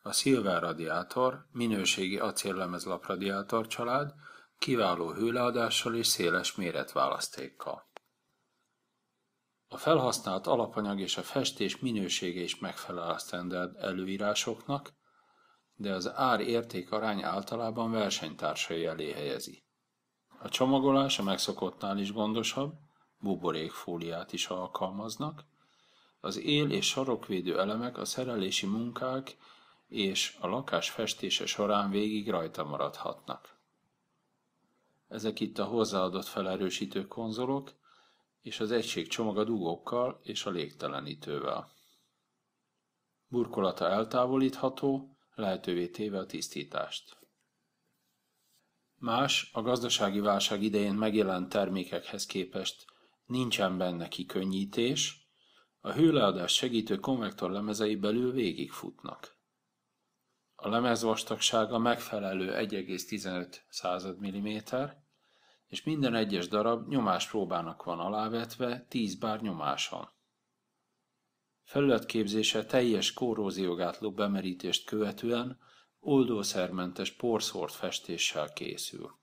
A Silver radiátor minőségi acéllemezlapradiátor család kiváló hőleadással és széles méretválasztékkal. A felhasznált alapanyag és a festés minősége is megfelel a standard előírásoknak, de az ár-érték arány általában versenytársai elé helyezi. A csomagolás a megszokottnál is gondosabb, buborékfóliát is alkalmaznak, az él- és sarokvédő elemek a szerelési munkák és a lakás festése során végig rajta maradhatnak. Ezek itt a hozzáadott felerősítő konzolok, és az egységcsomag a dugókkal és a légtelenítővel. Burkolata eltávolítható, lehetővé téve a tisztítást. Más, a gazdasági válság idején megjelent termékekhez képest nincsen benne kikönnyítés, a hőleadást segítő konvektor lemezei belül végigfutnak. A lemez vastagsága megfelelő 1,15 mm, és minden egyes darab nyomáspróbának van alávetve 10 bár nyomáson. Felületképzése teljes korróziógátló bemerítést követően oldószermentes porszórt festéssel készül.